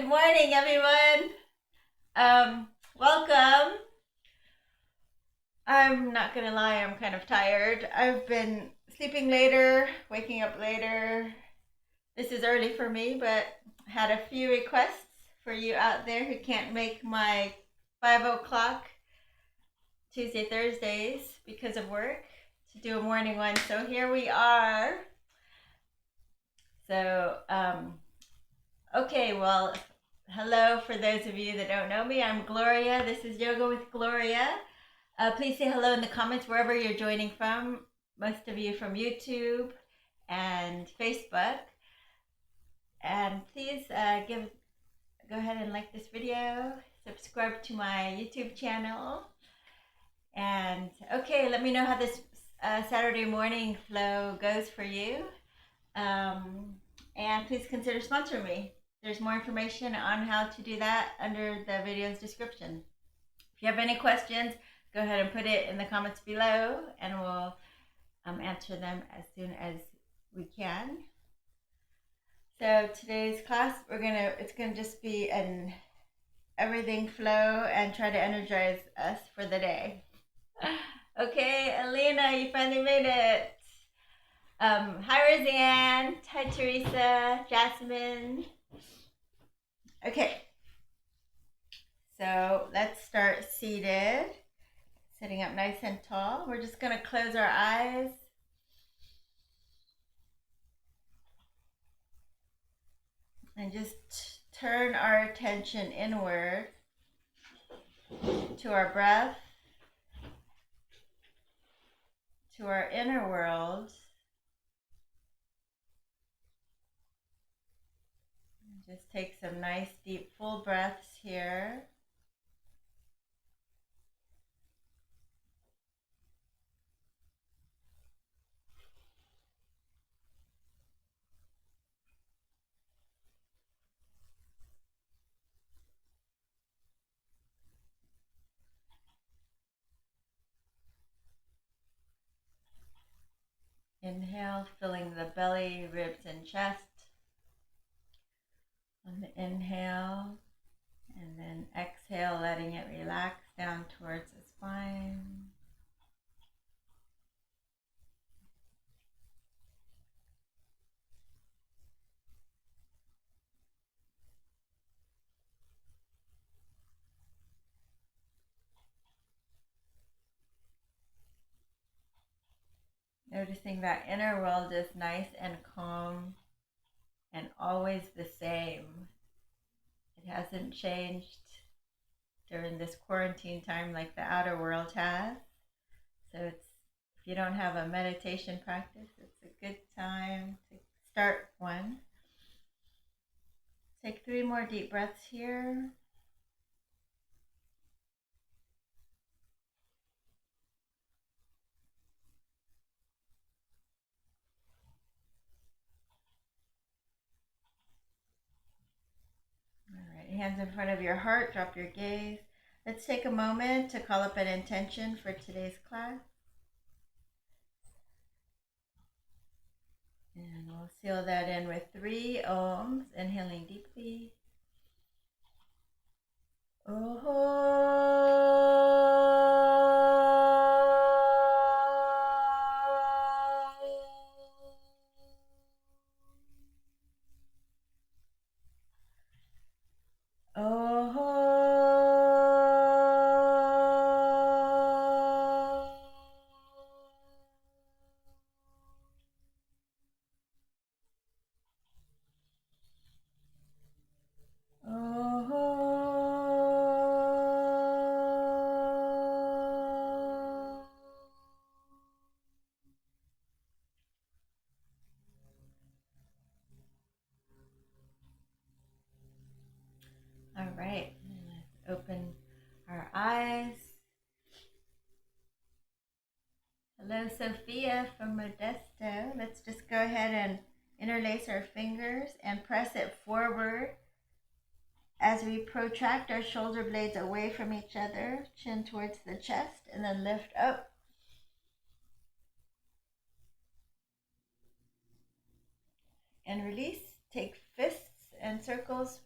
morning, everyone. Welcome. I'm not gonna lie, I'm kind of tired. I've been sleeping later, waking up later. This is early for me, but had a few requests for you out there who can't make my 5 o'clock Tuesday, Thursdays because of work to do a morning one. So here we are. Okay, well, hello for those of you that don't know me. I'm Gloria. This is Yoga with Gloria. Please say hello in the comments wherever you're joining from. Most of you from YouTube and Facebook. And please go ahead and like this video, subscribe to my YouTube channel. And okay, let me know how this Saturday morning flow goes for you. And please consider sponsoring me. There's more information on how to do that under the video's description. If you have any questions, go ahead and put it in the comments below and we'll answer them as soon as we can. So today's class, it's gonna just be an everything flow and try to energize us for the day. Okay, Alina, you finally made it. Hi, Roseanne. Hi, Teresa, Jasmine. Okay, so let's start seated, sitting up nice and tall. We're just gonna close our eyes. And just turn our attention inward to our breath, to our inner world. Just take some nice deep full breaths here. Inhale, filling the belly, ribs, and chest. On the inhale, and then exhale, letting it relax down towards the spine. Noticing that inner world is nice and calm and always the same. It hasn't changed during this quarantine time like the outer world has. So if you don't have a meditation practice, it's a good time to start one. Take 3 more deep breaths here. All right, hands in front of your heart, drop your gaze. Let's take a moment to call up an intention for today's class. And we'll seal that in with 3 ohms, inhaling deeply. Oh. All right, let's open our eyes. Hello, Sophia from Modesto. Let's just go ahead and interlace our fingers and press it forward as we protract our shoulder blades away from each other, chin towards the chest, and then lift up. And release. Take fists and circles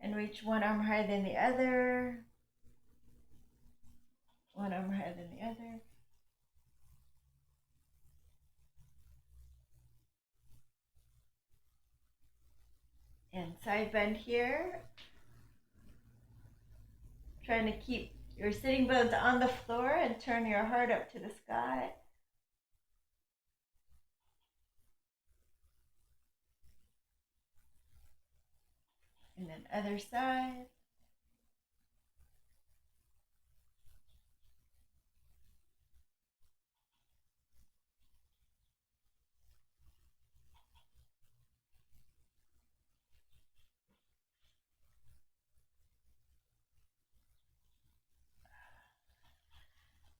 And reach one arm higher than the other. One arm higher than the other. And side bend here. Trying to keep your sitting bones on the floor and turn your heart up to the sky. And then other side.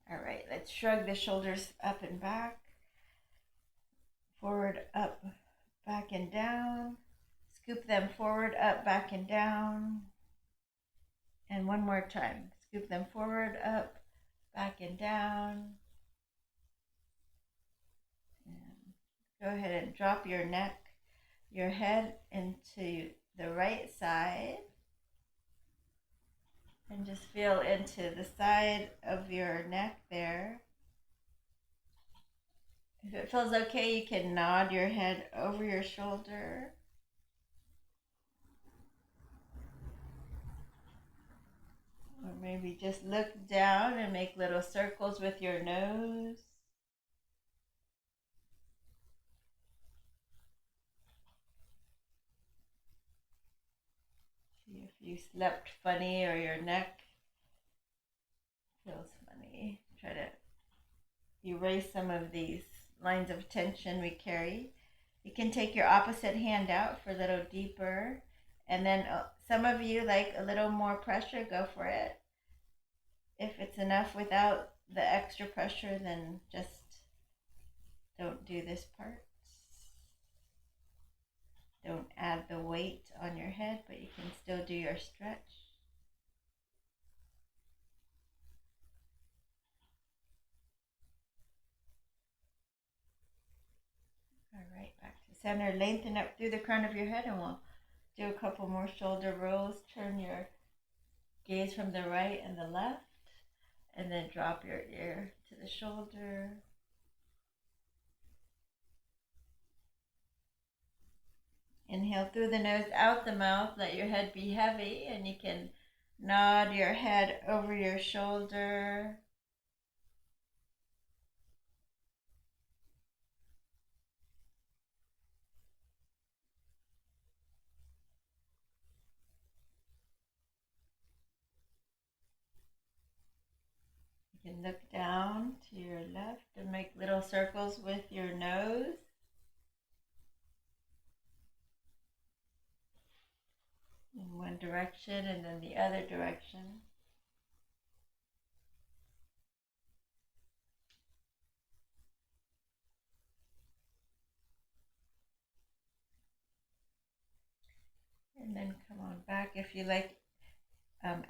All right, let's shrug the shoulders up and back. Forward, up, back and down. Scoop them forward, up, back and down. And one more time. Scoop them forward, up, back and down. And go ahead and drop your neck, your head into the right side. And just feel into the side of your neck there. If it feels okay, you can nod your head over your shoulder. Or maybe just look down and make little circles with your nose. See if you slept funny or your neck feels funny. Try to erase some of these lines of tension we carry. You can take your opposite hand out for a little deeper. And then some of you like a little more pressure, go for it. If it's enough without the extra pressure, then just don't do this part. Don't add the weight on your head, but you can still do your stretch. All right, back to center. Lengthen up through the crown of your head, and we'll do a couple more shoulder rolls. Turn your gaze from the right and the left, and then drop your ear to the shoulder. Inhale through the nose, out the mouth. Let your head be heavy, and you can nod your head over your shoulder. You can look down to your left and make little circles with your nose. In one direction and then the other direction. And then come on back. If you like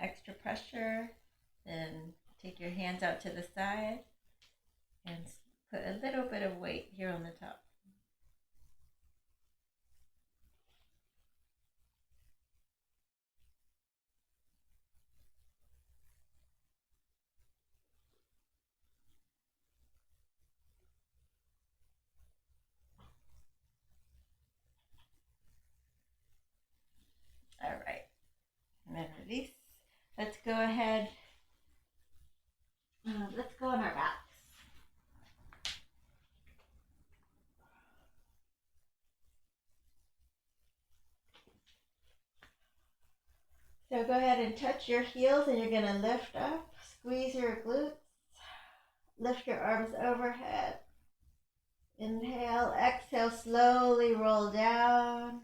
extra pressure, then take your hands out to the side and put a little bit of weight here on the top. All right, and then release. Let's go ahead. Let's go on our backs. So go ahead and touch your heels, and you're going to lift up, squeeze your glutes, lift your arms overhead. Inhale, exhale, slowly roll down.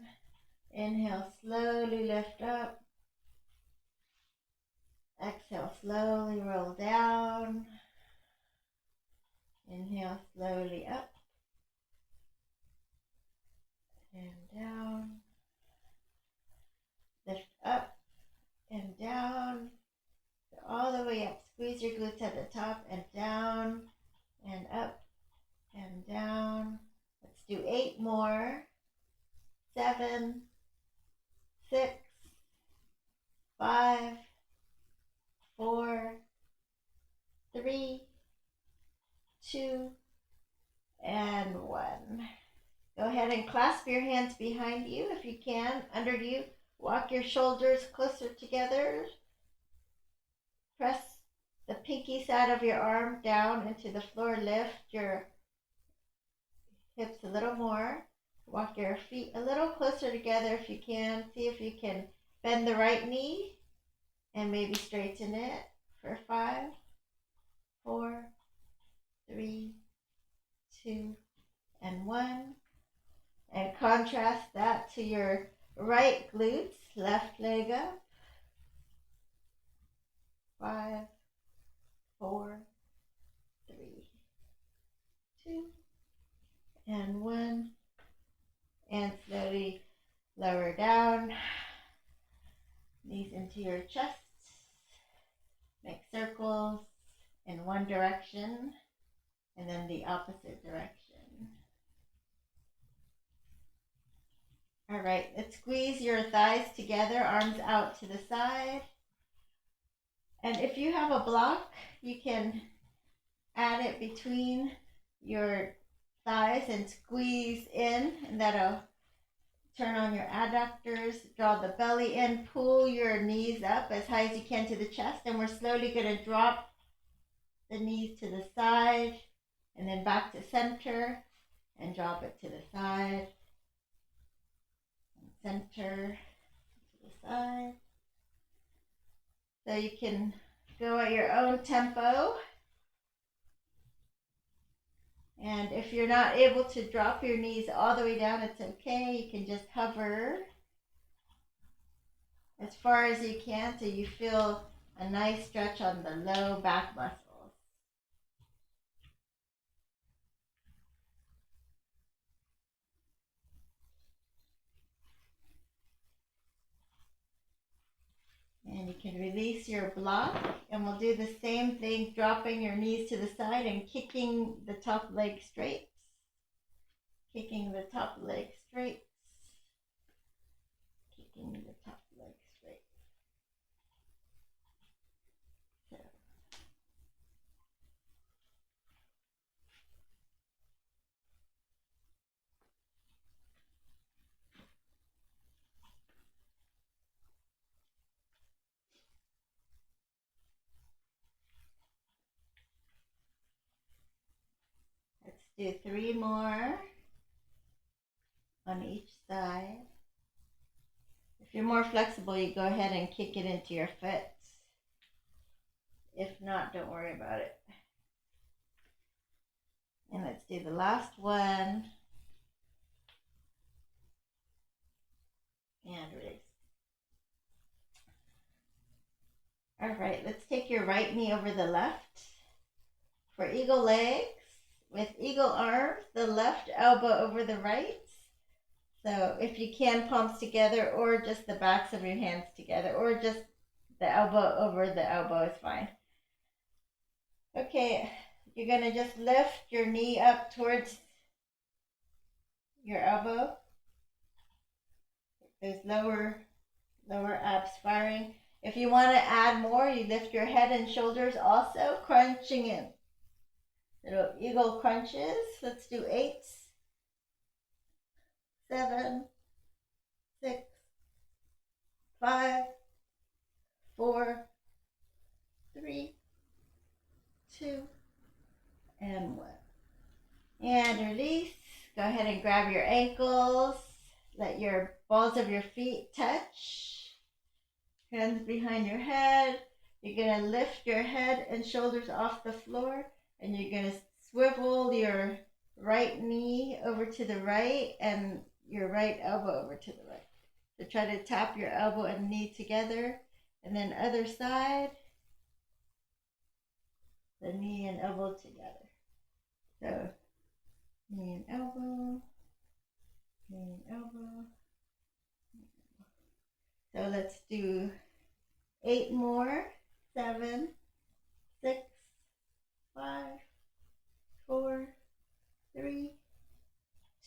Inhale, slowly lift up. Exhale, slowly roll down. Inhale, slowly up and down. Lift up and down. All the way up. Squeeze your glutes at the top and down and up and down. Let's do 8 more. 7, 6, 5, 4, 3, 2, and 1. Go ahead and clasp your hands behind you if you can, under you. Walk your shoulders closer together. Press the pinky side of your arm down into the floor. Lift your hips a little more. Walk your feet a little closer together if you can. See if you can bend the right knee and maybe straighten it for 5, 4, 3, 2, and 1. And contrast that to your right glutes, left leg up. 5, 4, 3, 2, and 1. And slowly lower down, knees into your chest. Make circles in one direction and then the opposite direction. All right, let's squeeze your thighs together, arms out to the side. And if you have a block, you can add it between your thighs and squeeze in, and that'll turn on your adductors. Draw the belly in, pull your knees up as high as you can to the chest, and we're slowly going to drop the knees to the side and then back to center and drop it to the side. Center to the side. So you can go at your own tempo. And if you're not able to drop your knees all the way down, it's okay. You can just hover as far as you can so you feel a nice stretch on the low back muscles. And you can release your block, and we'll do the same thing, dropping your knees to the side and kicking the top leg straight. Kicking the top leg straight. Kicking the top leg straight. So. Let's do 3 more on each side. If you're more flexible, you go ahead and kick it into your foot. If not, don't worry about it. And let's do the last one. And release. All right, let's take your right knee over the left. For eagle legs, with eagle arms, the left elbow over the right. So if you can, palms together, or just the backs of your hands together, or just the elbow over the elbow is fine. Okay, you're going to just lift your knee up towards your elbow. Those lower abs firing. If you want to add more, you lift your head and shoulders also, crunching in. Little eagle crunches. Let's do 8, 7, 6, 5, 4, 3, 2, and 1. And release. Go ahead and grab your ankles. Let your balls of your feet touch. Hands behind your head. You're going to lift your head and shoulders off the floor, and you're going to swivel your right knee over to the right and your right elbow over to the right. So try to tap your elbow and knee together, and then other side, the knee and elbow together. So knee and elbow, knee and elbow. So let's do 8 more. 7, 6, 5, 4, 3,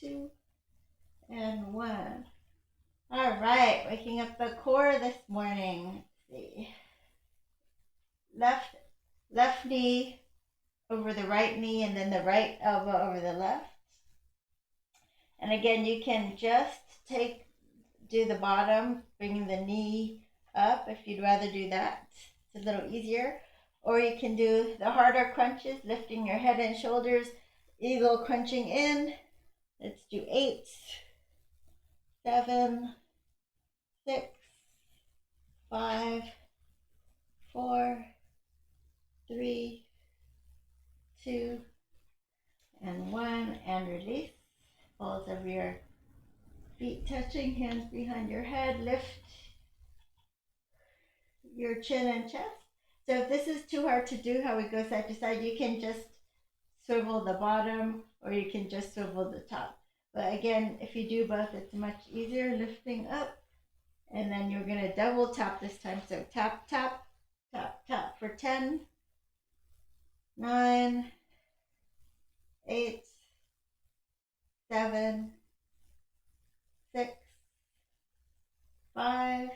2, and 1. All right, waking up the core this morning. see, left knee over the right knee, and then the right elbow over the left. And again, you can just do the bottom, bringing the knee up if you'd rather do that. It's a little easier. Or you can do the harder crunches, lifting your head and shoulders, eagle crunching in. Let's do 8, 7, 6, 5, 4, 3, 2, and 1, and release. Balls of your feet touching, hands behind your head. Lift your chin and chest. So if this is too hard to do, how we go side to side, you can just swivel the bottom or you can just swivel the top. But again, if you do both, it's much easier. Lifting up, and then you're going to double tap this time. So tap, tap, tap, tap for 10, 9, 8, 7, 6, 5,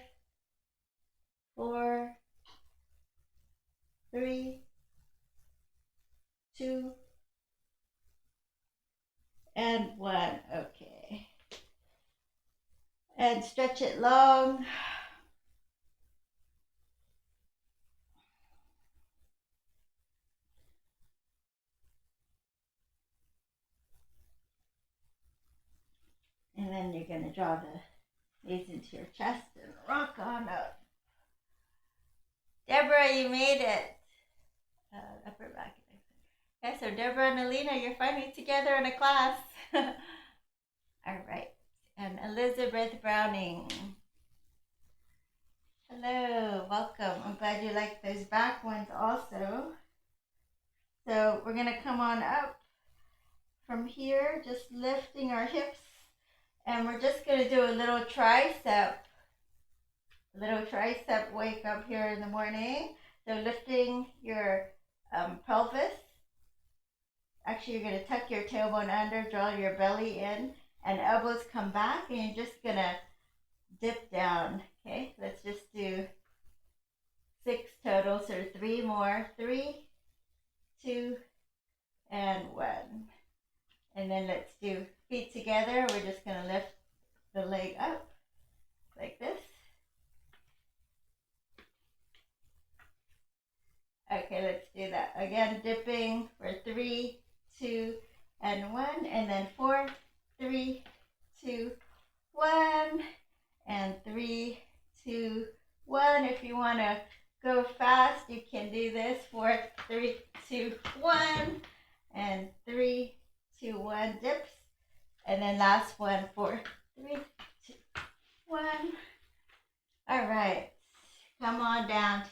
4, 3, 2, and 1. Okay. And stretch it long. And then you're going to draw the knees into your chest and rock on up. Deborah, you made it. Upper back. Okay, so Deborah and Alina, you're finally together in a class. All right. And Elizabeth Browning. Hello, welcome. I'm glad you like those back ones also. So we're going to come on up from here, just lifting our hips. And we're just going to do a little tricep wake up here in the morning. So lifting your pelvis. Actually, you're going to tuck your tailbone under, draw your belly in, and elbows come back, and you're just going to dip down. Okay, let's just do 6 total, so 3 more. 3, 2, and 1. And then let's do feet together. We're just going to lift the leg up like this. Okay, let's do that. Again, dipping for 3, 2, and 1. And then 4, 3, 2, 1. And 3, 2, 1. If you want to go fast, you can do this. 4, 3, 2, 1. And 3, 2, 1 dips. And then last one, 4, 3, 2, 1. All right. Come on down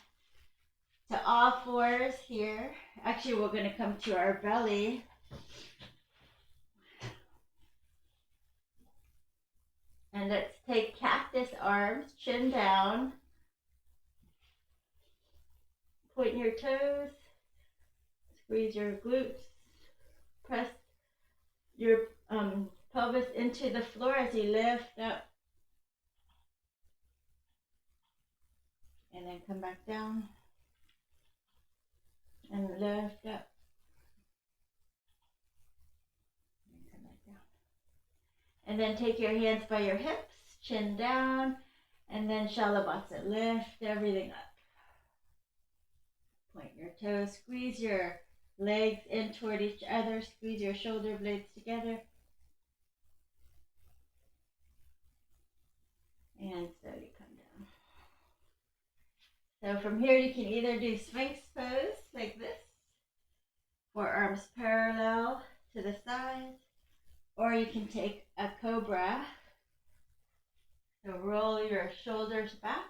to all fours here. Actually, we're going to come to our belly. And let's take cactus arms, chin down. Point your toes. Squeeze your glutes. Press your pelvis into the floor as you lift up. And then come back down. And lift up. And come back down. And then take your hands by your hips, chin down, and then Shalabhasa. Lift everything up. Point your toes, squeeze your legs in toward each other, squeeze your shoulder blades together. And slowly come down. So from here you can either do Sphinx pose like this, forearms parallel to the sides, or you can take a cobra. So roll your shoulders back.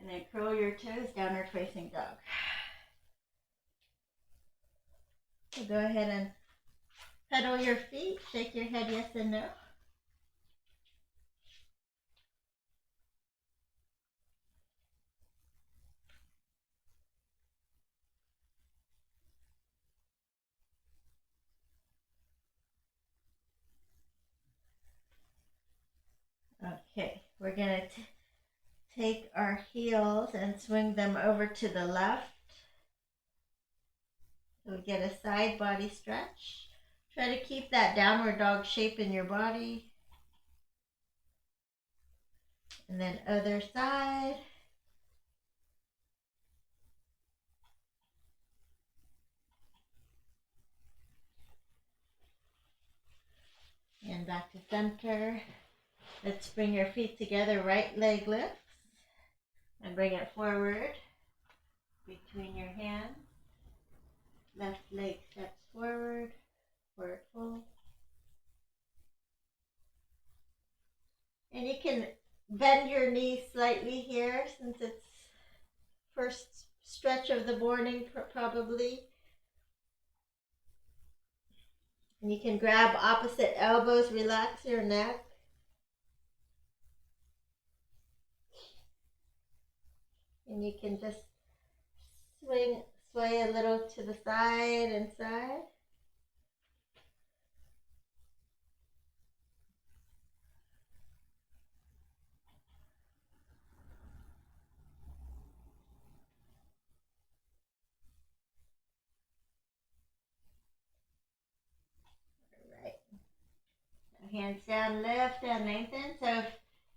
And then curl your toes, downward facing dog. So go ahead and pedal your feet, shake your head yes and no. we're going to take our heels and swing them over to the left. So we get a side body stretch. Try to keep that downward dog shape in your body. And then other side. And back to center. Let's bring your feet together, right leg lifts. And bring it forward between your hands. Left leg steps forward, forward fold. And you can bend your knees slightly here since it's first stretch of the morning probably. And you can grab opposite elbows, relax your neck. And you can just sway a little to the side and side. All right. Hands down, lift and lengthen. So if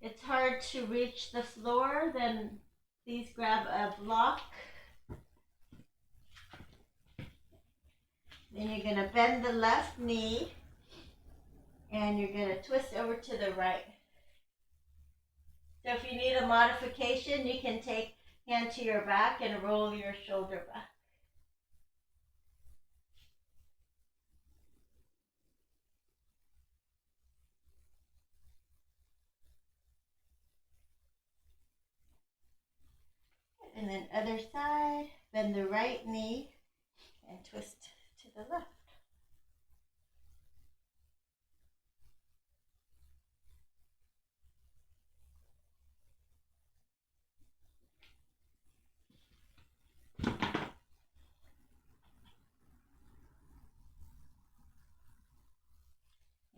it's hard to reach the floor, then please grab a block. Then you're going to bend the left knee and you're going to twist over to the right. So if you need a modification, you can take hand to your back and roll your shoulder back. And then other side, bend the right knee and twist to the left.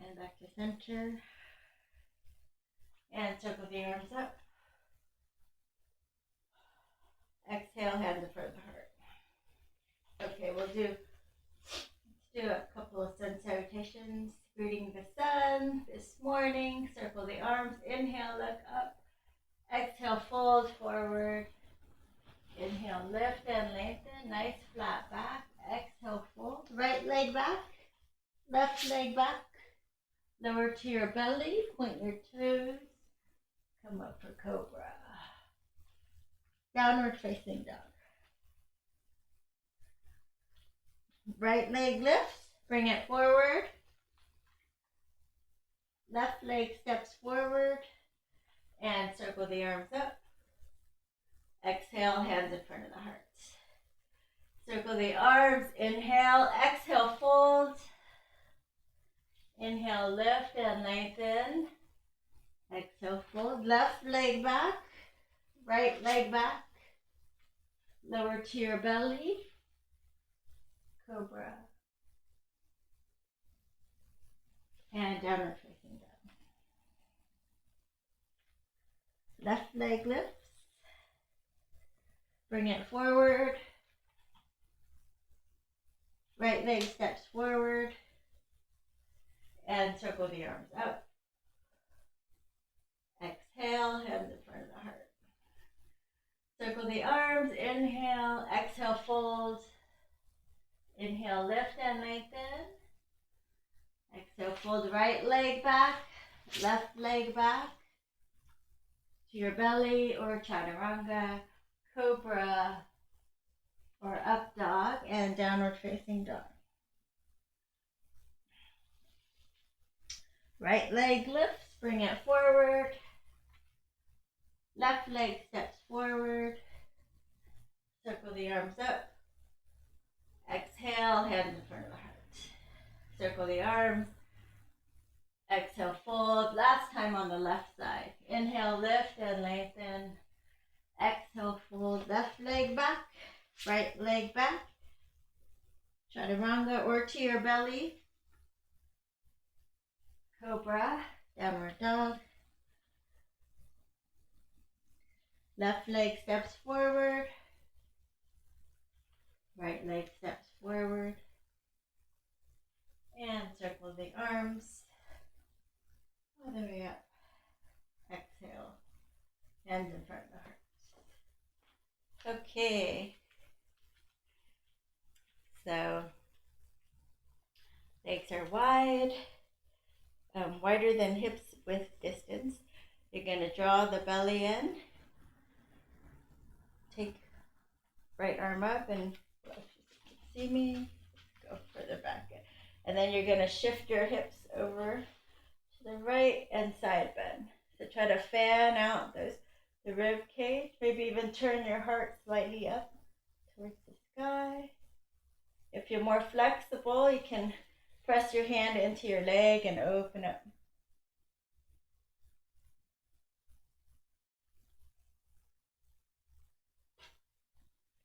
And back to center. And circle the arms up. Exhale, hands in front of the heart. Okay, let's do a couple of sun salutations. Greeting the sun this morning. Circle the arms. Inhale, look up. Exhale, fold forward. Inhale, lift and lengthen. Nice flat back. Exhale, fold. Right leg back. Left leg back. Lower to your belly. Point your toes. Come up for cobra. Downward facing dog. Right leg lifts. Bring it forward. Left leg steps forward. And circle the arms up. Exhale, hands in front of the heart. Circle the arms. Inhale. Exhale, fold. Inhale, lift and lengthen. Exhale, fold. Left leg back. Right leg back. Lower to your belly. Cobra. And downward facing dog. Left leg lifts. Bring it forward. Right leg steps forward. And circle the arms up. Exhale, hands in front of the heart. Circle the arms. Inhale. Exhale, fold. Inhale, lift and lengthen. Exhale, fold right leg back. Left leg back. To your belly or chaturanga. Cobra or up dog. And downward facing dog. Right leg lifts, bring it forward. Left leg steps forward. Circle the arms up. Exhale, hands in front of the heart. Circle the arms. Exhale, fold. Last time on the left side. Inhale, lift and lengthen. Exhale, fold. Left leg back. Right leg back. Chaturanga or to your belly. Cobra, downward dog. Left leg steps forward. Right leg steps forward. And circle the arms all the way up. Exhale. Hands in front of the heart. Okay. So legs are wide, wider than hips width distance. You're going to draw the belly in. Take right arm up and if you can see me, go further back. And then you're going to shift your hips over to the right and side bend. So try to fan out the rib cage. Maybe even turn your heart slightly up towards the sky. If you're more flexible, you can press your hand into your leg and open up.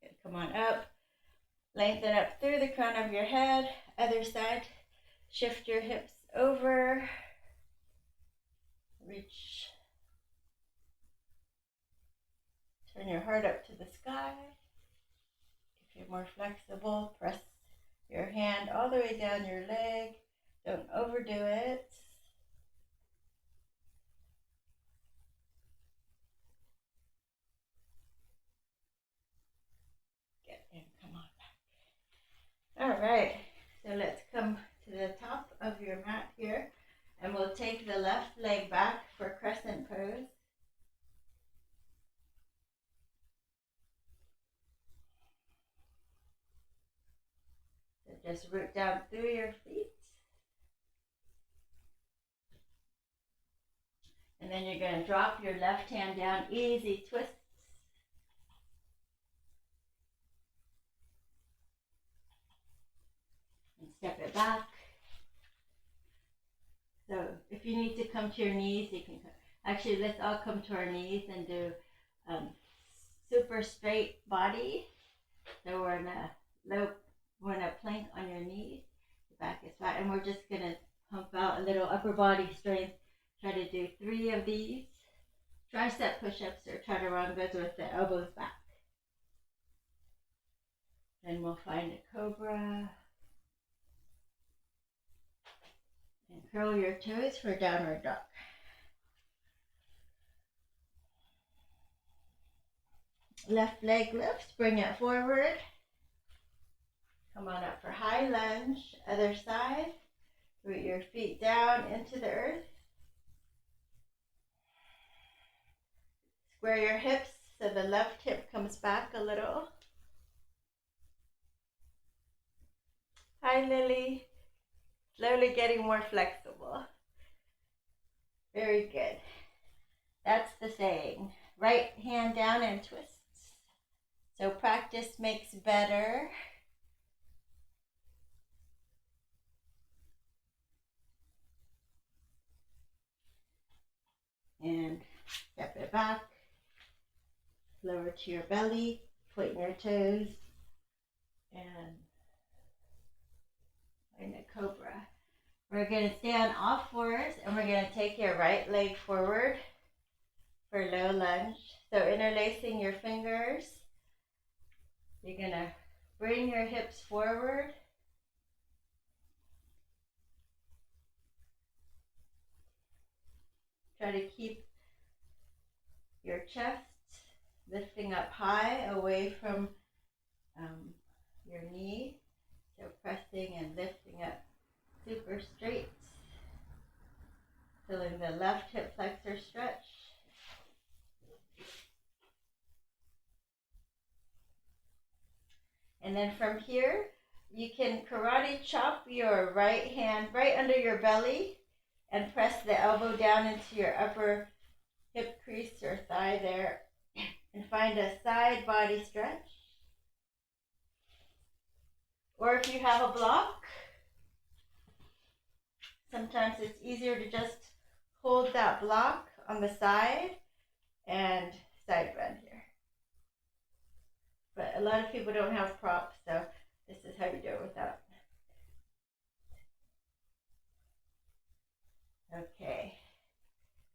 Good. Come on up. Lengthen up through the crown of your head. Other side. Shift your hips over. Reach. Turn your heart up to the sky. If you're more flexible, press your hand all the way down your leg. Don't overdo it. Get in, come on back. All right, so let's come to the top of your mat here, and we'll take the left leg back for crescent pose. So just root down through your feet. And then you're going to drop your left hand down, easy twists. And step it back. So if you need to come to your knees, you can come. Actually, let's all come to our knees and do super straight body. So we're in a plank on your knees. The back is flat, and we're just going to pump out a little upper body strength. Try to do 3 of these. Tricep push-ups or chaturangas with the elbows back. Then we'll find a cobra. And curl your toes for downward dog. Left leg lifts, bring it forward. Come on up for high lunge. Other side. Root your feet down into the earth. Square your hips so the left hip comes back a little. Hi, Lily. Slowly getting more flexible. Very good. That's the saying. Right hand down and twists. So practice makes better. And step it back. Lower to your belly. Point your toes. And in a cobra. We're going to stay on all fours and we're going to take your right leg forward for low lunge. So interlacing your fingers, you're going to bring your hips forward. Try to keep your chest lifting up high away from your knee. So pressing and lifting up super straight. Feeling the left hip flexor stretch. And then from here, you can karate chop your right hand right under your belly and press the elbow down into your upper hip crease or thigh there and find a side body stretch. Or if you have a block, sometimes it's easier to just hold that block on the side and side bend here. But a lot of people don't have props, so this is how you do it without. Okay.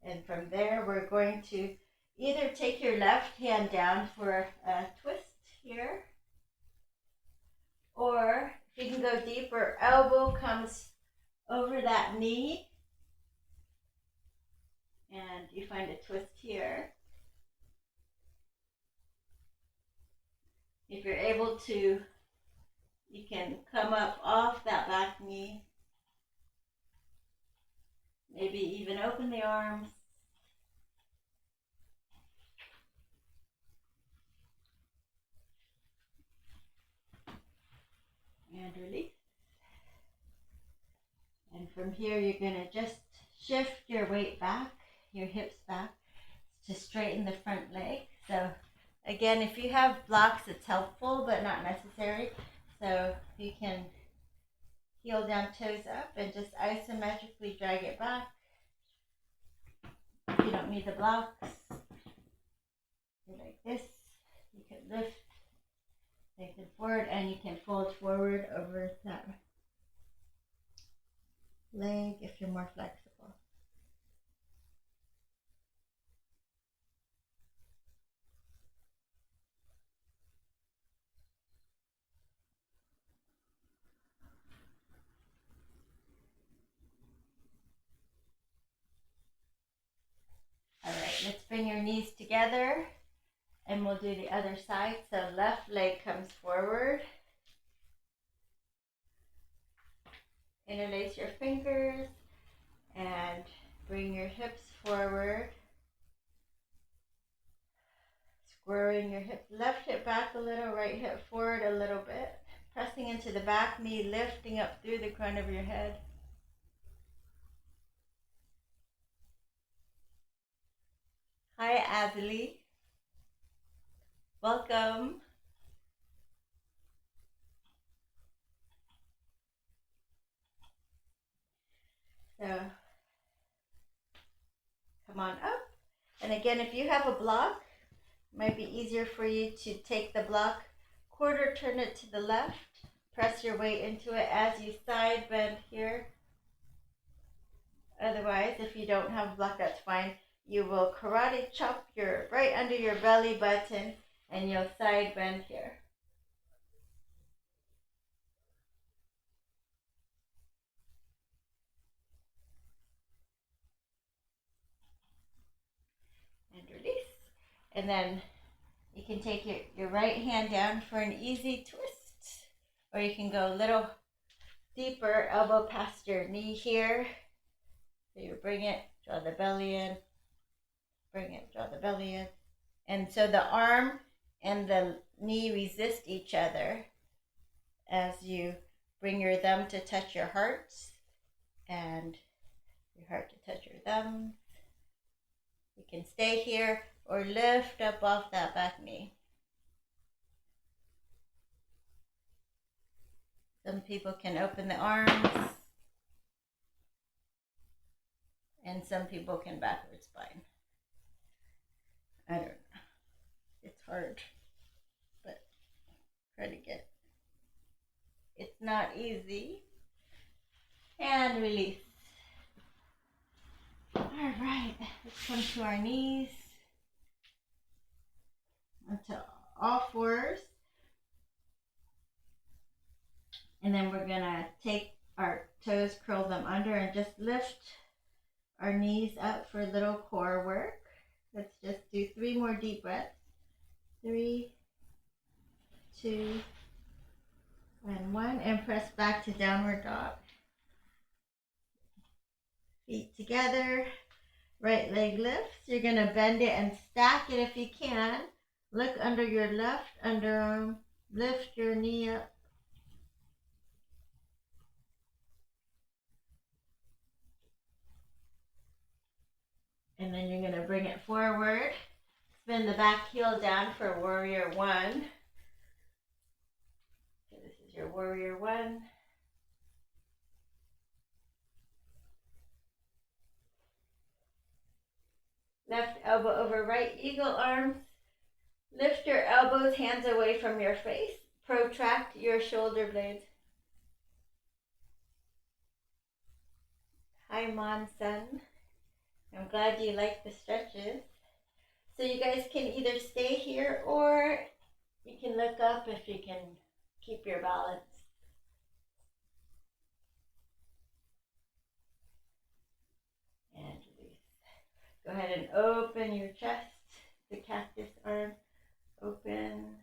And from there, we're going to either take your left hand down for a twist here, or if you can go deeper, elbow comes over that knee and you find a twist here. If you're able to, you can come up off that back knee, maybe even open the arms. And release. And from here, you're going to just shift your weight back, your hips back, to straighten the front leg. So again, if you have blocks, it's helpful, but not necessary. So you can heel down, toes up, and just isometrically drag it back. If you don't need the blocks, like this, you can lift, lengthen forward, and you can fold forward over that leg if you're more flexible. All right, let's bring your knees together and we'll do the other side. So left leg comes forward. Interlace your fingers and bring your hips forward. Squaring your hip, left hip back a little, right hip forward a little bit. Pressing into the back knee, lifting up through the crown of your head. Hi, Adley. Welcome. So, come on up. And again, if you have a block, it might be easier for you to take the block, quarter turn it to the left, press your weight into it as you side bend here. Otherwise, if you don't have a block, that's fine. You will karate chop your right under your belly button and you'll side bend here. And release. And then you can take your right hand down for an easy twist. Or you can go a little deeper, elbow past your knee here. So you bring it, draw the belly in, bring it, draw the belly in. And so the arm and the knee resist each other as you bring your thumb to touch your heart and your heart to touch your thumb. You can stay here or lift up off that back knee. Some people can open the arms and some people can backward spine. I don't know. It's hard, but try to get. It's not easy. And release. All right, let's come to our knees. Onto all fours. And then we're gonna take our toes, curl them under, and just lift our knees up for a little core work. Let's just do 3 more deep breaths. 3, 2, and 1. And press back to downward dog. Feet together. Right leg lifts. You're going to bend it and stack it if you can. Look under your left underarm. Lift your knee up. And then you're going to bring it forward. Spin the back heel down for warrior 1. So this is your warrior 1. Left elbow over right eagle arms. Lift your elbows, hands away from your face. Protract your shoulder blades. Hi, Mon Sun. I'm glad you like the stretches. So you guys can either stay here or you can look up if you can keep your balance. And release. Go ahead and open your chest, the cactus arm, open.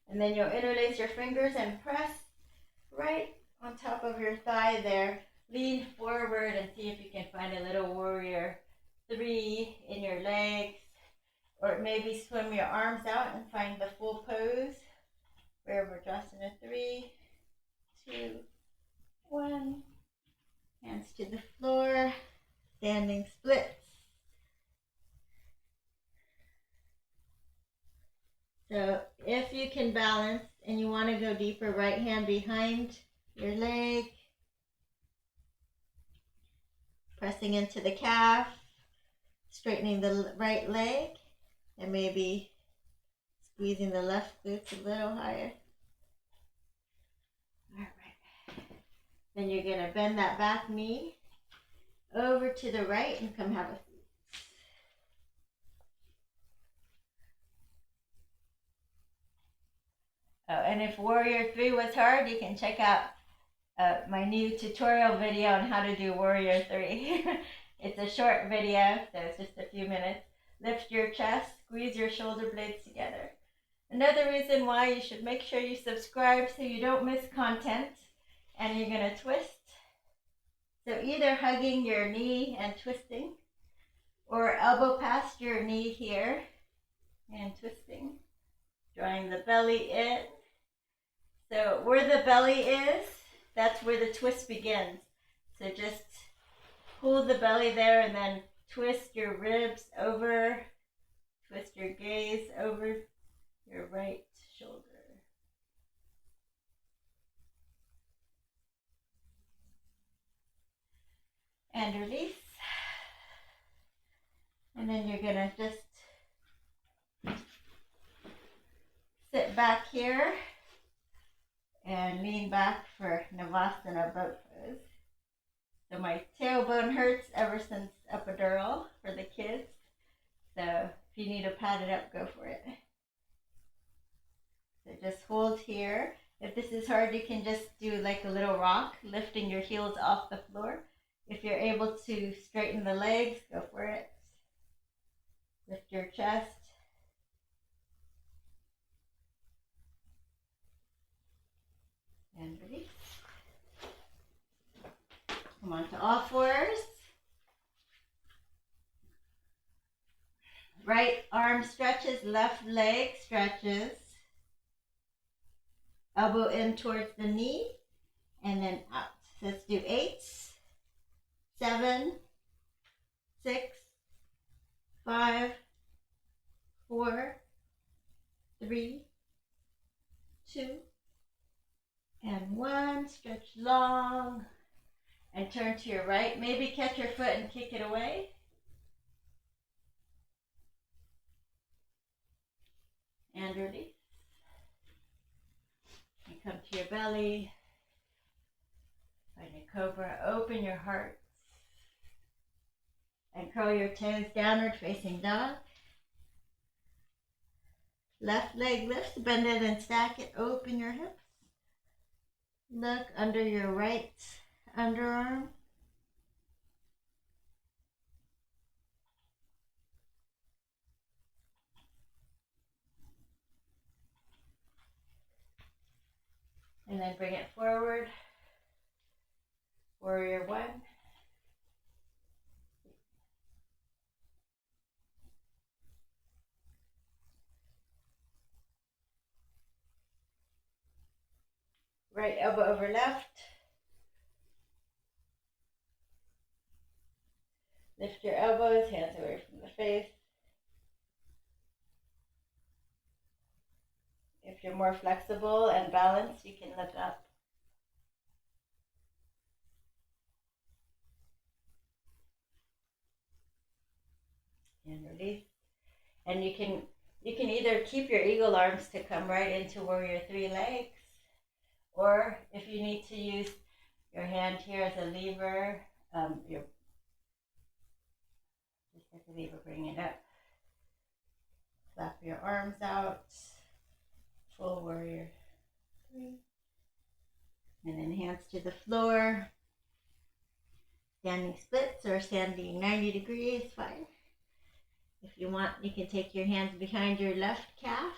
And then you'll interlace your fingers and press right on top of your thigh there. Lean forward and see if you can find a little warrior 3 in your legs. Or maybe swim your arms out and find the full pose. Where we're Virabhadrasana 3, 2, 1. Hands to the floor. Standing splits. So if you can balance and you want to go deeper, right hand behind your leg. Pressing into the calf. Straightening the right leg. And maybe squeezing the left glutes a little higher. All right. Then you're going to bend that back knee over to the right and come have a seat. Oh, and if Warrior 3 was hard, you can check out my new tutorial video on how to do Warrior 3. It's a short video, so it's just a few minutes. Lift your chest, squeeze your shoulder blades together. Another reason why you should make sure you subscribe so you don't miss content. And you're going to twist. So either hugging your knee and twisting, or elbow past your knee here and twisting. Drawing the belly in. So where the belly is, that's where the twist begins. So just pull the belly there and then twist your ribs over, twist your gaze over your right shoulder. And release. And then you're going to just sit back here and lean back for Navasana boat pose. So my tailbone hurts ever since epidural for the kids. So if you need to pad it up, go for it. So just hold here. If this is hard, you can just do like a little rock, lifting your heels off the floor. If you're able to straighten the legs, go for it. Lift your chest. And release. Come on to all fours. Right arm stretches, left leg stretches. Elbow in towards the knee and then out. So let's do 8, 7, 6, 5, 4, 3, 2, and 1. Stretch long and turn to your right. Maybe catch your foot and kick it away. And release. And come to your belly. Find a cobra. Open your heart. And curl your toes downward facing dog. Left leg lifts. Bend it and stack it. Open your hips. Look under your right underarm. And then bring it forward. Warrior 1. Right elbow over left. Lift your elbows, hands away from the face. If you're more flexible and balanced, you can look up. And release. And you can either keep your eagle arms to come right into Warrior 3 legs, or if you need to use your hand here as a lever, just I believe we'll bring it up. Flap your arms out. Full warrior 3. And then hands to the floor. Standing splits or standing 90 degrees, fine. If you want, you can take your hands behind your left calf.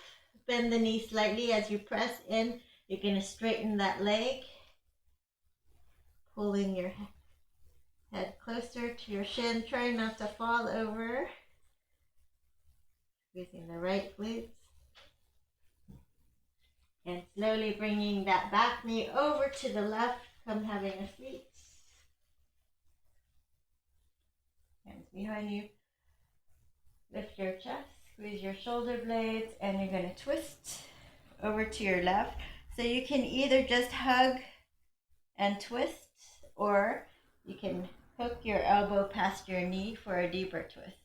Bend the knee slightly as you press in. You're going to straighten that leg. Pulling your head closer to your shin. Try not to fall over. Squeezing the right glutes. And slowly bringing that back knee over to the left. Come having a seat. Hands behind you. Lift your chest, squeeze your shoulder blades, and you're going to twist over to your left. So you can either just hug and twist, or you can hook your elbow past your knee for a deeper twist.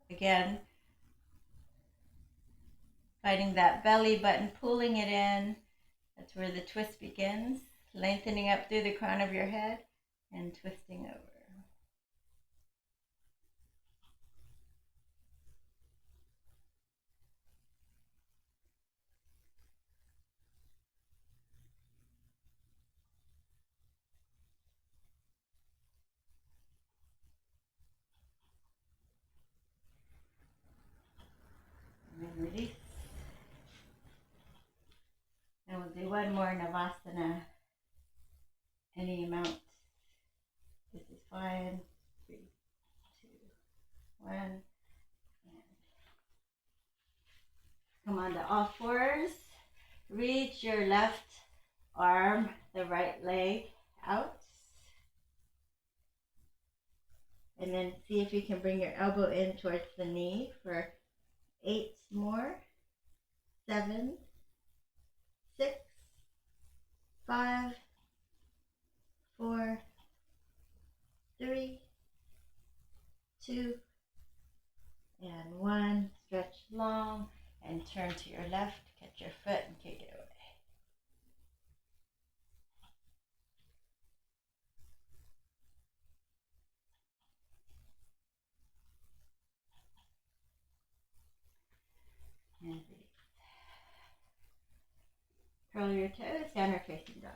Again, finding that belly button, pulling it in. That's where the twist begins. Lengthening up through the crown of your head and twisting over. And then release. And we'll do one more Navasana. Any amount. This is fine. 3, 2, 1. And come on to all fours. Reach your left arm, the right leg out. And then see if you can bring your elbow in towards the knee for 8 more. 7, 6, 5, 4, 3, 2, and 1. Stretch long and turn to your left. Catch your foot and kick it away. And release. Curl your toes, downward facing dog.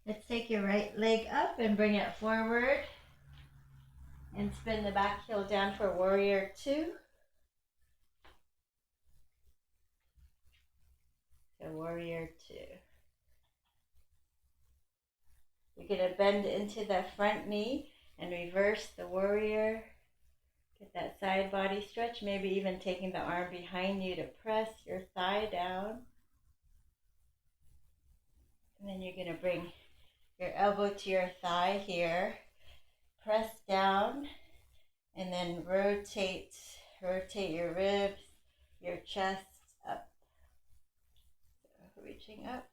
Let's take your right leg up and bring it forward. And spin the back heel down for warrior 2. So warrior 2. You're going to bend into the front knee and reverse the warrior. Get that side body stretch, maybe even taking the arm behind you to press your thigh down. And then you're going to bring your elbow to your thigh here. Press down and then rotate your ribs, your chest up. So reaching up.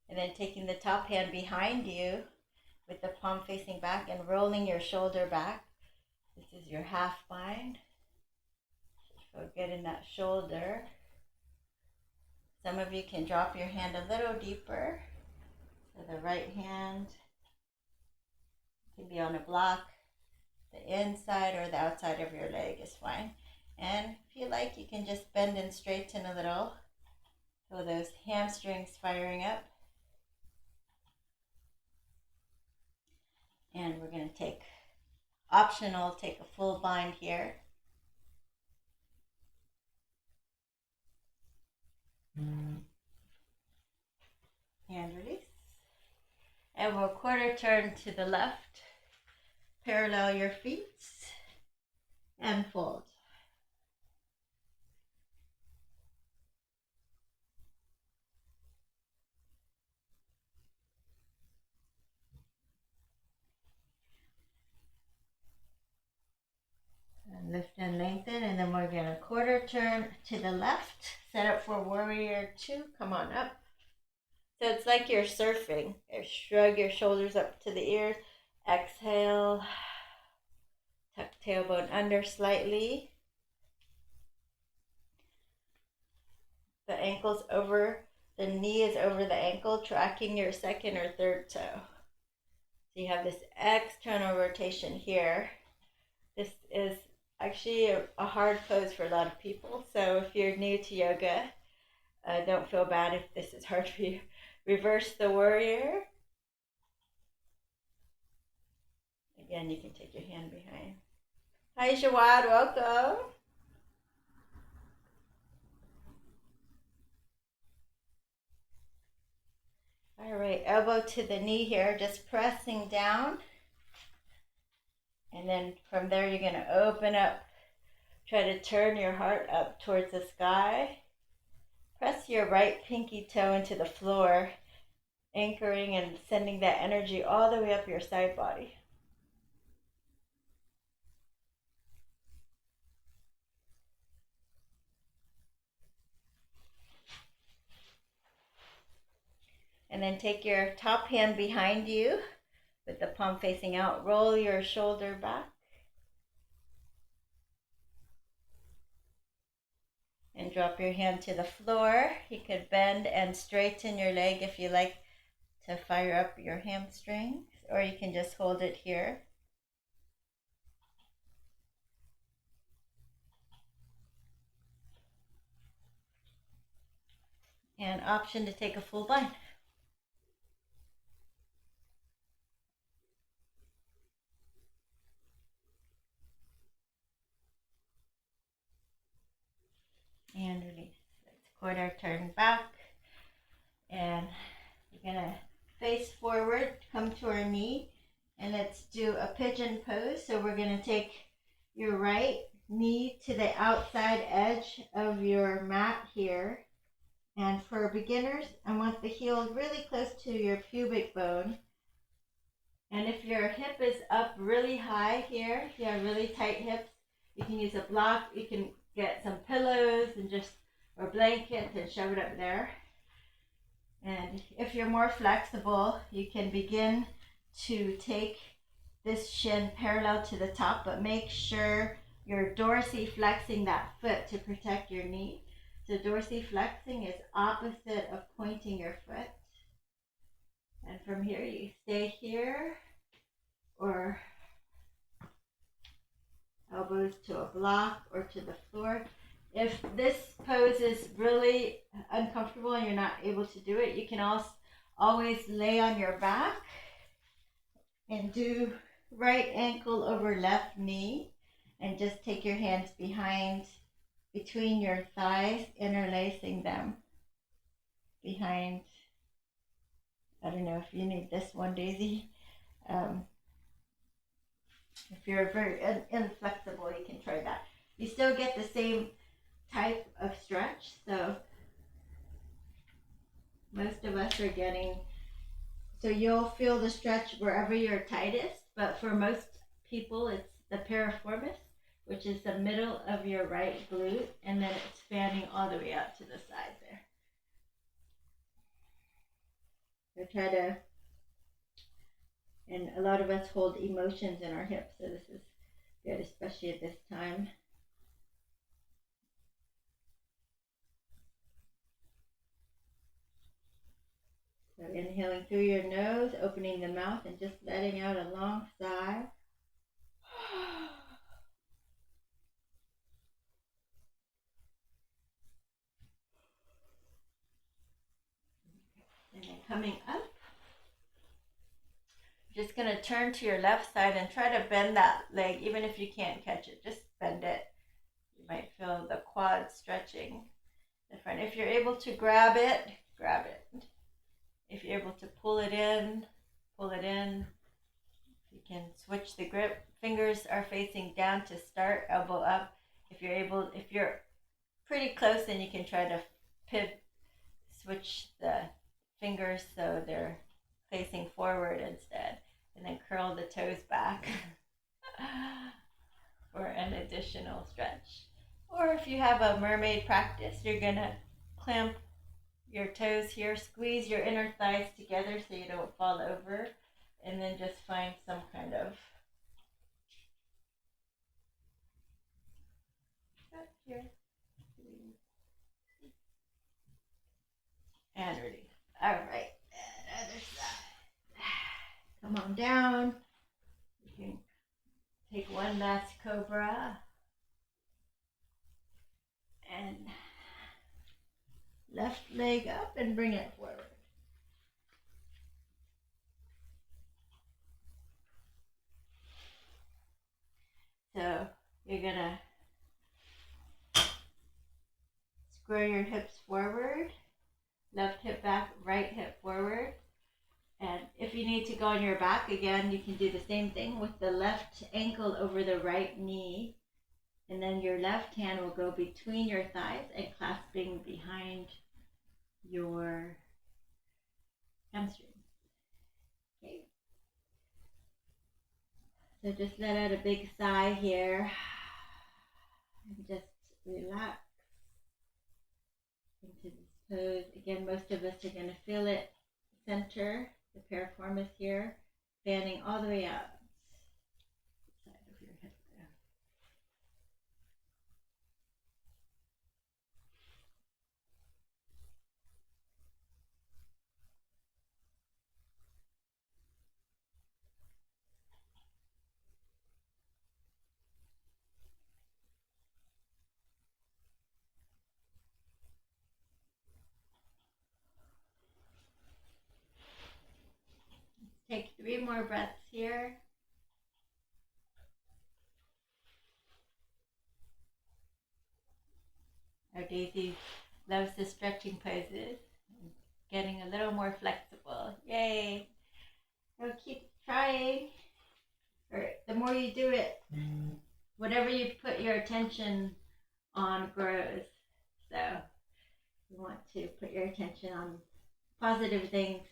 And then taking the top hand behind you with the palm facing back and rolling your shoulder back. This is your half bind. Feel good in that shoulder. Some of you can drop your hand a little deeper. So the right hand can be on a block. The inside or the outside of your leg is fine. And if you like, you can just bend and straighten a little. Feel those hamstrings firing up. And we're going to take, optional, take a full bind here. Hand release. And we'll quarter turn to the left. Parallel your feet and fold. And lift and lengthen, and then we're going to quarter turn to the left. Set up for warrior 2. Come on up. So it's like you're surfing. Shrug your shoulders up to the ears. Exhale. Tuck tailbone under slightly. The ankle's over, the knee is over the ankle, tracking your second or third toe. So you have this external rotation here. This is actually a hard pose for a lot of people. So if you're new to yoga, don't feel bad if this is hard for you. Reverse the warrior. Again, you can take your hand behind. Hi, Shawad, welcome. All right, elbow to the knee here, just pressing down. And then from there, you're going to open up. Try to turn your heart up towards the sky. Press your right pinky toe into the floor, anchoring and sending that energy all the way up your side body. And then take your top hand behind you with the palm facing out. Roll your shoulder back. And drop your hand to the floor. You could bend and straighten your leg if you like to fire up your hamstrings, or you can just hold it here. And option to take a full bind. And release. Let's quarter turn back. And we're going to face forward, come to our knee, and let's do a pigeon pose. So we're going to take your right knee to the outside edge of your mat here. And for beginners, I want the heel really close to your pubic bone. And if your hip is up really high here, if you have really tight hips, you can use a block. You can get some pillows and just, or blankets, and shove it up there. And if you're more flexible, you can begin to take this shin parallel to the top, but make sure you're dorsiflexing that foot to protect your knee. So dorsiflexing is opposite of pointing your foot. And from here, you stay here, or elbows to a block or to the floor. If this pose is really uncomfortable and you're not able to do it, you can also always lay on your back and do right ankle over left knee, and just take your hands behind, between your thighs, interlacing them behind. I don't know if you need this one, Daisy. If you're very inflexible, you can try that. You still get the same type of stretch. So most of us are getting, so you'll feel the stretch wherever you're tightest, but for most people it's the piriformis, which is the middle of your right glute, and then it's fanning all the way out to the side there. So try to, and a lot of us hold emotions in our hips, so this is good, especially at this time. So inhaling through your nose, opening the mouth, and just letting out a long sigh. And then coming up, just going to turn to your left side and try to bend that leg, even if you can't catch it, just bend it. You might feel the quad stretching the front. If you're able to grab it, grab it. If you're able to pull it in, pull it in. You can switch the grip. Fingers are facing down to start, elbow up. If you're pretty close, then you can try to switch the fingers so they're facing forward instead, and then curl the toes back for an additional stretch. Or if you have a mermaid practice, you're gonna clamp your toes here. Squeeze your inner thighs together so you don't fall over. And then just find some kind of here. And release. All right. And other side. Come on down. You can take one last cobra. And left leg up and bring it forward. So you're gonna square your hips forward, left hip back, right hip forward. And if you need to go on your back again, you can do the same thing with the left ankle over the right knee. And then your left hand will go between your thighs and clasping behind your hamstring. Okay. So just let out a big sigh here. And just relax into this pose. Again, most of us are going to feel it center, the piriformis here, fanning all the way out. Side of your hip there. Take 3 more breaths here. Our Daisy loves the stretching poses. Getting a little more flexible. Yay! So keep trying. Or the more you do it, whatever you put your attention on grows. So you want to put your attention on positive things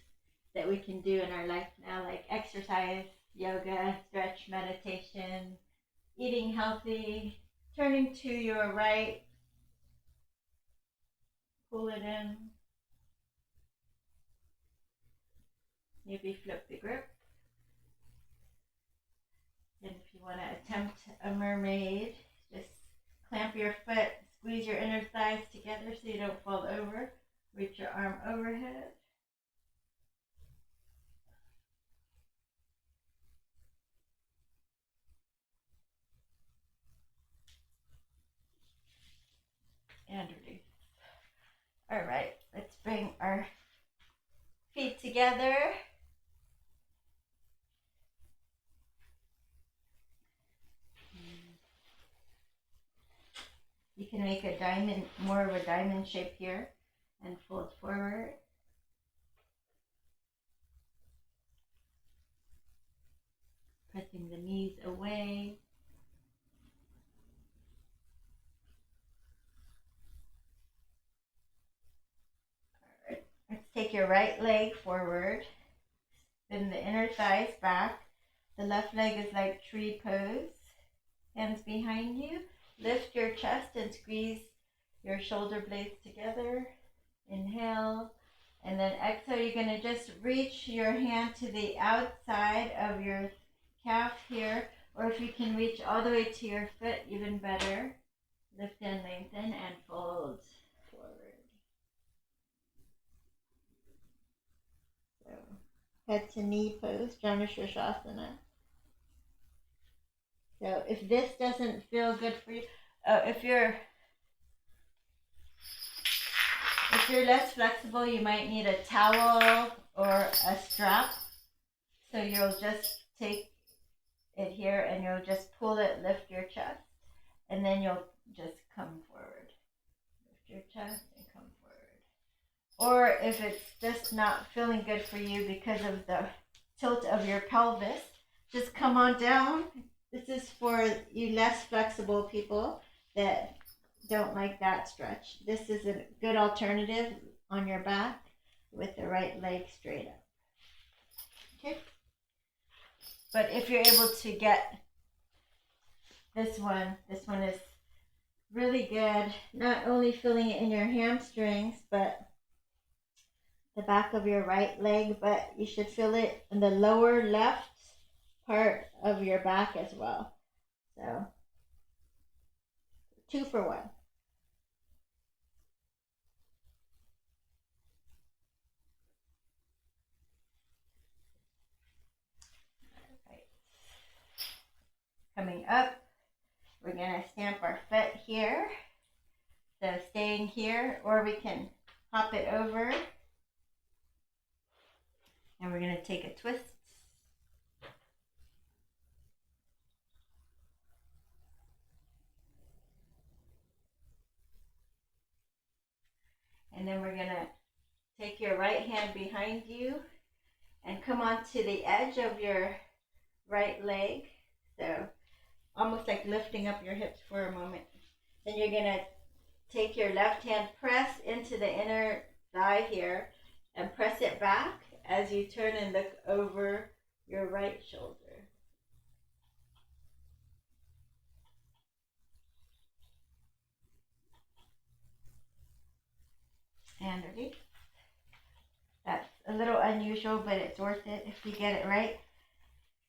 that we can do in our life now, like exercise, yoga, stretch, meditation, eating healthy, turning to your right, pull it in, maybe flip the grip. And if you want to attempt a mermaid, just clamp your foot, squeeze your inner thighs together so you don't fall over, reach your arm overhead. And release. All right, let's bring our feet together. You can make a diamond, more of a diamond shape here, and fold forward. Pressing the knees away. Let's take your right leg forward, then the inner thighs back. The left leg is like tree pose. Hands behind you. Lift your chest and squeeze your shoulder blades together. Inhale. And then exhale, you're going to just reach your hand to the outside of your calf here. Or if you can reach all the way to your foot, even better. Lift and lengthen and fold forward. So, head to knee pose, Janu Shirshasana. So if this doesn't feel good for you, if you're less flexible, you might need a towel or a strap. So you'll just take it here and you'll just pull it, lift your chest, and then you'll just come forward. Lift your chest and come forward. Or if it's just not feeling good for you because of the tilt of your pelvis, just come on down. This is for you less flexible people that don't like that stretch. This is a good alternative on your back with the right leg straight up. Okay? But if you're able to get this one is really good. Not only feeling it in your hamstrings, but the back of your right leg, but you should feel it in the lower left part of your back as well. So 2 for 1. Right. Coming up, we're going to stamp our foot here. So staying here, or we can hop it over. And we're going to take a twist. And then we're going to take your right hand behind you and come onto the edge of your right leg. So almost like lifting up your hips for a moment. Then you're going to take your left hand, press into the inner thigh here, and press it back as you turn and look over your right shoulder. And release. That's a little unusual, but it's worth it if you get it right.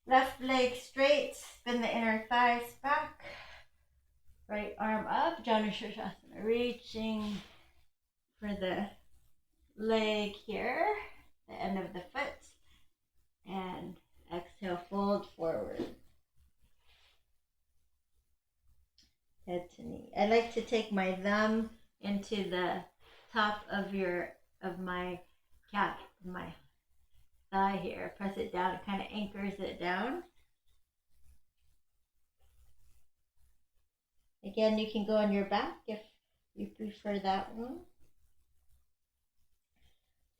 Left leg straight, spin the inner thighs back. Right arm up, Janu Shirshasana, reaching for the leg here, the end of the foot. And exhale, fold forward. Head to knee. I like to take my thumb into the top of my calf, my thigh here. Press it down. It kind of anchors it down. Again, you can go on your back if you prefer that one.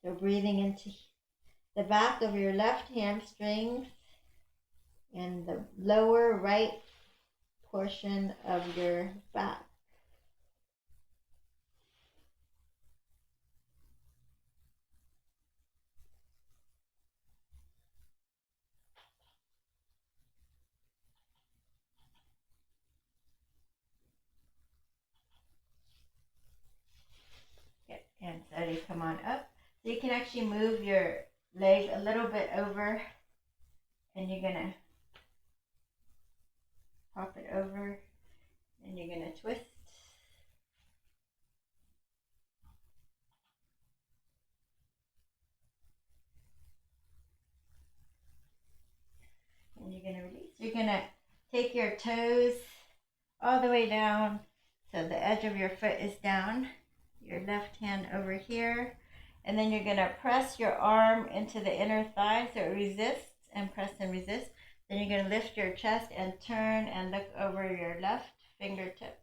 So breathing into the back of your left hamstring and the lower right portion of your back. Good. And slowly come on up. So you can actually move your leg a little bit over, and you're going to pop it over, and you're going to twist. And you're going to release. You're going to take your toes all the way down so the edge of your foot is down. Your left hand over here. And then you're going to press your arm into the inner thigh so it resists, and press and resist. Then you're going to lift your chest and turn and look over your left fingertips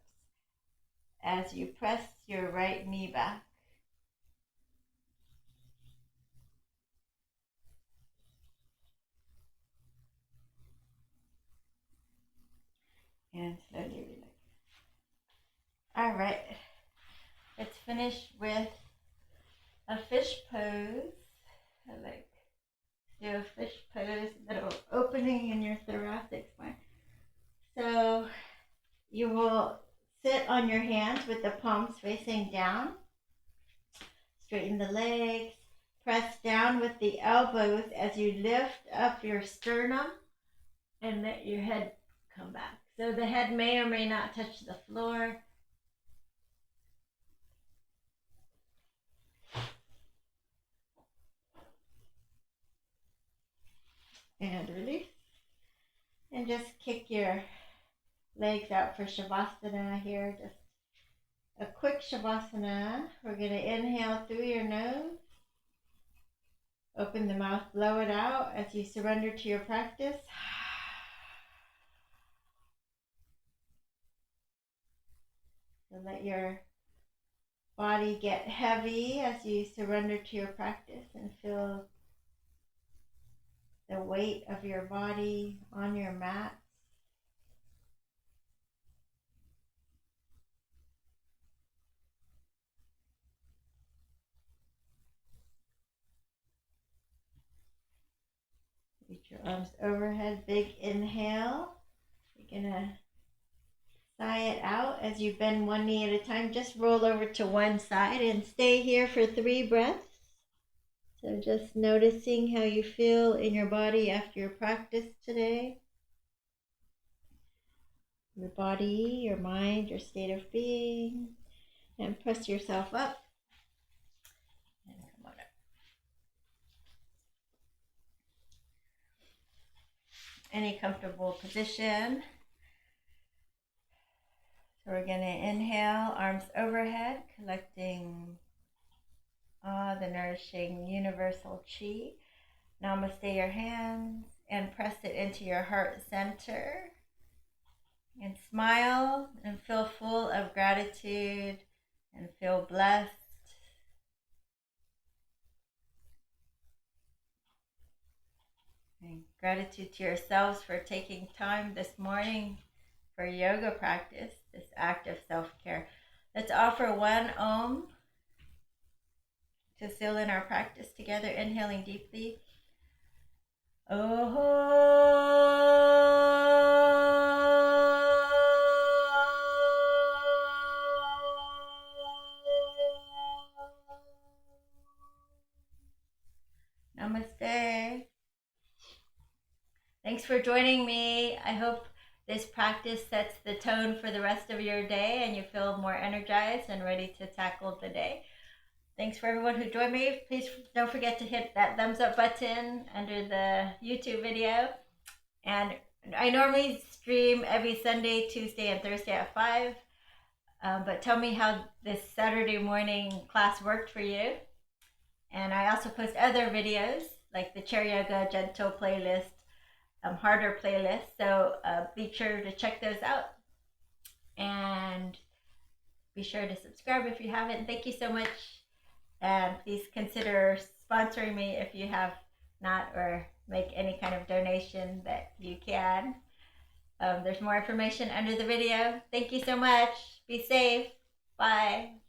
as you press your right knee back. And slowly relax. All right, let's finish with a fish pose. I like to do a fish pose, little opening in your thoracic spine. So you will sit on your hands with the palms facing down. Straighten the legs. Press down with the elbows as you lift up your sternum and let your head come back. So the head may or may not touch the floor. And release. And just kick your legs out for Shavasana here. Just a quick Shavasana. We're going to inhale through your nose. Open the mouth, blow it out as you surrender to your practice. So let your body get heavy as you surrender to your practice and feel the weight of your body on your mat. Reach your arms overhead, big inhale. You're going to sigh it out as you bend one knee at a time. Just roll over to one side and stay here for 3 breaths. So just noticing how you feel in your body after your practice today. Your body, your mind, your state of being. And press yourself up. And come on up. Any comfortable position. So we're going to inhale, arms overhead, collecting all the nourishing universal chi. Namaste your hands and press it into your heart center. And smile and feel full of gratitude and feel blessed. And gratitude to yourselves for taking time this morning for yoga practice, this act of self-care. Let's offer one Om to seal in our practice together, inhaling deeply. Namaste. Thanks for joining me. I hope this practice sets the tone for the rest of your day and you feel more energized and ready to tackle the day. Thanks for everyone who joined me. Please don't forget to hit that thumbs up button under the YouTube video. And I normally stream every Sunday, Tuesday, and Thursday at 5. But tell me how this Saturday morning class worked for you. And I also post other videos like the Chair Yoga Gentle playlist, harder playlist. So be sure to check those out. And be sure to subscribe if you haven't. Thank you so much. And please consider sponsoring me if you have not, or make any kind of donation that you can. There's more information under the video. Thank you so much. Be safe. Bye.